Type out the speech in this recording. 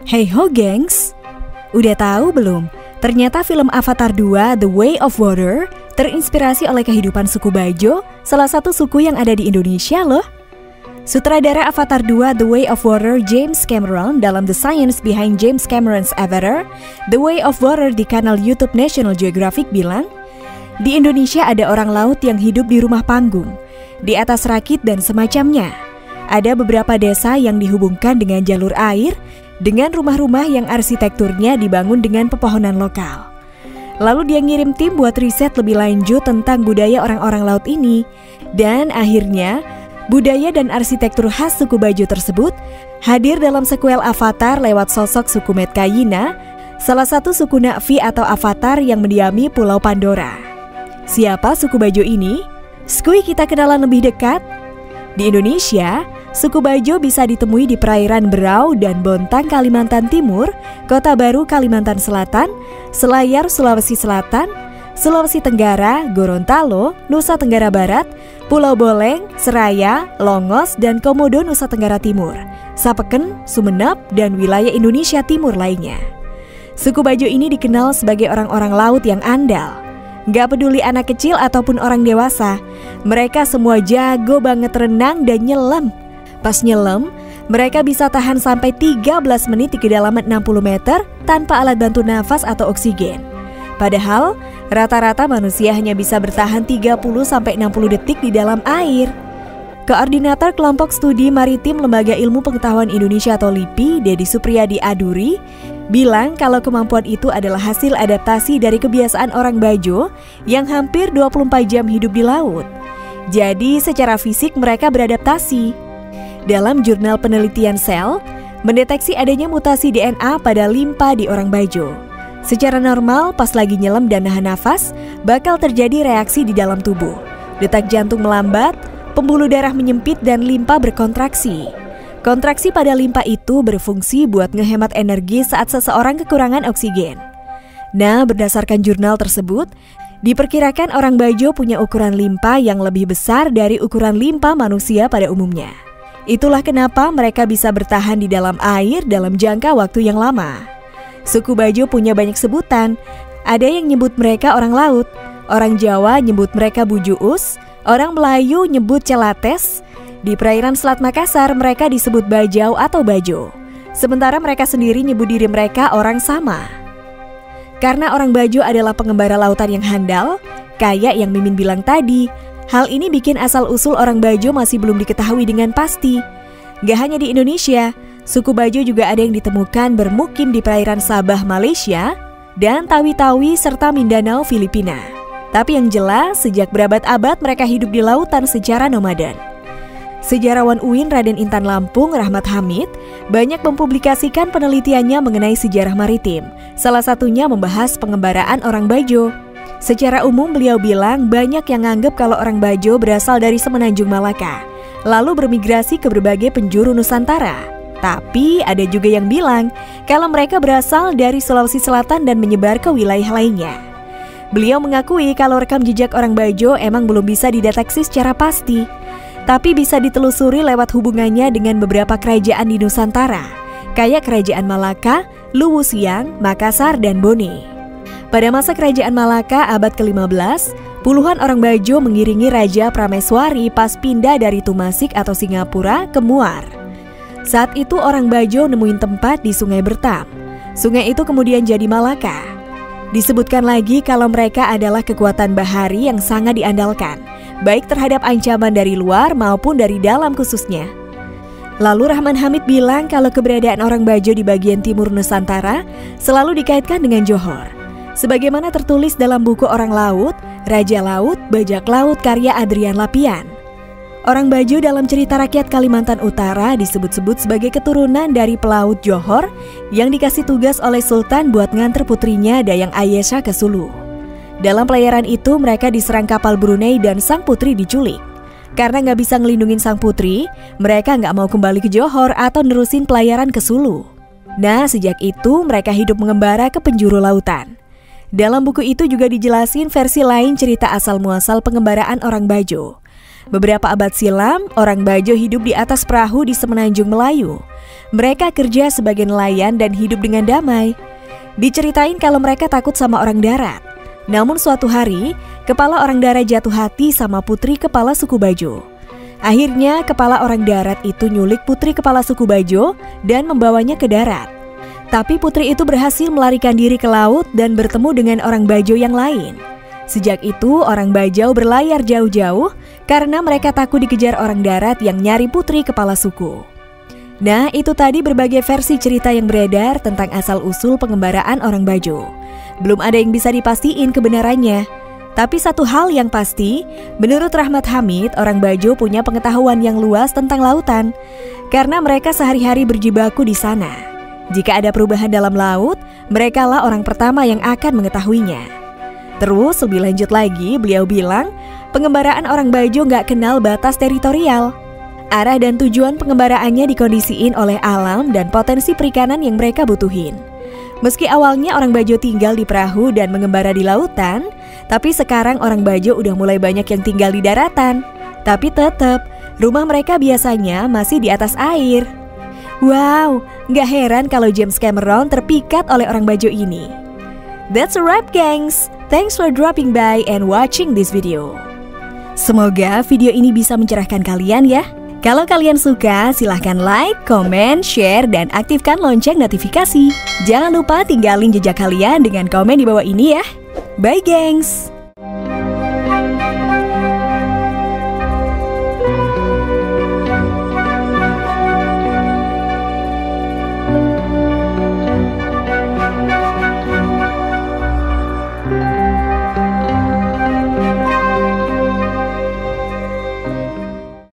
Hey ho gengs, udah tahu belum? Ternyata film Avatar 2 The Way of Water terinspirasi oleh kehidupan suku Bajo, salah satu suku yang ada di Indonesia loh. Sutradara Avatar 2 The Way of Water James Cameron dalam The Science Behind James Cameron's Avatar The Way of Water di kanal YouTube National Geographic bilang, di Indonesia ada orang laut yang hidup di rumah panggung, di atas rakit dan semacamnya. Ada beberapa desa yang dihubungkan dengan jalur air, dengan rumah-rumah yang arsitekturnya dibangun dengan pepohonan lokal. Lalu dia ngirim tim buat riset lebih lanjut tentang budaya orang-orang laut ini. Dan akhirnya, budaya dan arsitektur khas suku Bajo tersebut hadir dalam sequel Avatar lewat sosok suku Metkayina, salah satu suku Na'vi atau Avatar yang mendiami Pulau Pandora. Siapa suku Bajo ini? Skuy kita kenalan lebih dekat. Di Indonesia, suku Bajo bisa ditemui di perairan Berau dan Bontang, Kalimantan Timur, Kota Baru, Kalimantan Selatan, Selayar, Sulawesi Selatan, Sulawesi Tenggara, Gorontalo, Nusa Tenggara Barat, Pulau Boleng, Seraya, Longos, dan Komodo, Nusa Tenggara Timur, Sapeken, Sumeneb, dan wilayah Indonesia Timur lainnya. Suku Bajo ini dikenal sebagai orang-orang laut yang andal. Gak peduli anak kecil ataupun orang dewasa, mereka semua jago banget renang dan nyelam. Pas nyelam, mereka bisa tahan sampai 13 menit di kedalaman 60 meter tanpa alat bantu nafas atau oksigen. Padahal, rata-rata manusia hanya bisa bertahan 30-60 detik di dalam air. Koordinator Kelompok Studi Maritim Lembaga Ilmu Pengetahuan Indonesia atau LIPI, Dedi Supriyadi Aduri, bilang kalau kemampuan itu adalah hasil adaptasi dari kebiasaan orang Bajo yang hampir 24 jam hidup di laut. Jadi secara fisik mereka beradaptasi. Dalam jurnal penelitian sel, mendeteksi adanya mutasi DNA pada limpa di orang Bajo. Secara normal, pas lagi nyelam dan nahan nafas, bakal terjadi reaksi di dalam tubuh. Detak jantung melambat, pembuluh darah menyempit dan limpa berkontraksi. Kontraksi pada limpa itu berfungsi buat ngehemat energi saat seseorang kekurangan oksigen. Nah, berdasarkan jurnal tersebut, diperkirakan orang Bajo punya ukuran limpa yang lebih besar dari ukuran limpa manusia pada umumnya. Itulah kenapa mereka bisa bertahan di dalam air dalam jangka waktu yang lama. Suku Bajo punya banyak sebutan. Ada yang nyebut mereka orang laut, orang Jawa nyebut mereka bujuus, orang Melayu nyebut celates. Di perairan Selat Makassar mereka disebut Bajau atau Bajo. Sementara mereka sendiri nyebut diri mereka orang sama. Karena orang Bajo adalah pengembara lautan yang handal, kayak yang Mimin bilang tadi, hal ini bikin asal-usul orang Bajo masih belum diketahui dengan pasti. Gak hanya di Indonesia, suku Bajo juga ada yang ditemukan bermukim di perairan Sabah, Malaysia, dan Tawi-Tawi serta Mindanao, Filipina. Tapi yang jelas, sejak berabad-abad mereka hidup di lautan secara nomaden. Sejarawan UIN Raden Intan Lampung, Rahmat Hamid, banyak mempublikasikan penelitiannya mengenai sejarah maritim. Salah satunya membahas pengembaraan orang Bajo. Secara umum beliau bilang banyak yang nganggep kalau orang Bajo berasal dari Semenanjung Malaka, lalu bermigrasi ke berbagai penjuru Nusantara. Tapi ada juga yang bilang kalau mereka berasal dari Sulawesi Selatan dan menyebar ke wilayah lainnya. Beliau mengakui kalau rekam jejak orang Bajo emang belum bisa dideteksi secara pasti, tapi bisa ditelusuri lewat hubungannya dengan beberapa kerajaan di Nusantara, kayak Kerajaan Malaka, Luwu Siang, Makassar, dan Bone. Pada masa Kerajaan Malaka abad ke-15, puluhan orang Bajo mengiringi Raja Prameswari pas pindah dari Tumasik atau Singapura ke Muar. Saat itu orang Bajo nemuin tempat di Sungai Bertam. Sungai itu kemudian jadi Malaka. Disebutkan lagi kalau mereka adalah kekuatan bahari yang sangat diandalkan, baik terhadap ancaman dari luar maupun dari dalam khususnya. Lalu Rahman Hamid bilang kalau keberadaan orang Bajo di bagian timur Nusantara selalu dikaitkan dengan Johor. Sebagaimana tertulis dalam buku Orang Laut, Raja Laut, Bajak Laut karya Adrian Lapian. Orang Bajo dalam cerita rakyat Kalimantan Utara disebut-sebut sebagai keturunan dari pelaut Johor yang dikasih tugas oleh Sultan buat nganter putrinya Dayang Ayesha ke Sulu. Dalam pelayaran itu mereka diserang kapal Brunei dan sang putri diculik. Karena nggak bisa ngelindungin sang putri, mereka nggak mau kembali ke Johor atau nerusin pelayaran ke Sulu. Nah, sejak itu mereka hidup mengembara ke penjuru lautan. Dalam buku itu juga dijelasin versi lain cerita asal-muasal pengembaraan orang Bajo. Beberapa abad silam, orang Bajo hidup di atas perahu di Semenanjung Melayu. Mereka kerja sebagai nelayan dan hidup dengan damai. Diceritain kalau mereka takut sama orang darat. Namun suatu hari, kepala orang darat jatuh hati sama putri kepala suku Bajo. Akhirnya kepala orang darat itu nyulik putri kepala suku Bajo dan membawanya ke darat. Tapi putri itu berhasil melarikan diri ke laut dan bertemu dengan orang Bajo yang lain. Sejak itu orang Bajau berlayar jauh-jauh karena mereka takut dikejar orang darat yang nyari putri kepala suku. Nah, itu tadi berbagai versi cerita yang beredar tentang asal-usul pengembaraan orang Bajo. Belum ada yang bisa dipastiin kebenarannya. Tapi satu hal yang pasti, menurut Rahmat Hamid, orang Bajo punya pengetahuan yang luas tentang lautan karena mereka sehari-hari berjibaku di sana. Jika ada perubahan dalam laut, merekalah orang pertama yang akan mengetahuinya. Terus lebih lanjut lagi, beliau bilang, pengembaraan orang Bajo nggak kenal batas teritorial. Arah dan tujuan pengembaraannya dikondisiin oleh alam dan potensi perikanan yang mereka butuhin. Meski awalnya orang Bajo tinggal di perahu dan mengembara di lautan, tapi sekarang orang Bajo udah mulai banyak yang tinggal di daratan. Tapi tetap, rumah mereka biasanya masih di atas air. Wow, nggak heran kalau James Cameron terpikat oleh orang Bajo ini. That's a wrap, gengs. Thanks for dropping by and watching this video. Semoga video ini bisa mencerahkan kalian ya. Kalau kalian suka, silahkan like, komen, share, dan aktifkan lonceng notifikasi. Jangan lupa tinggalin jejak kalian dengan komen di bawah ini ya. Bye, gengs!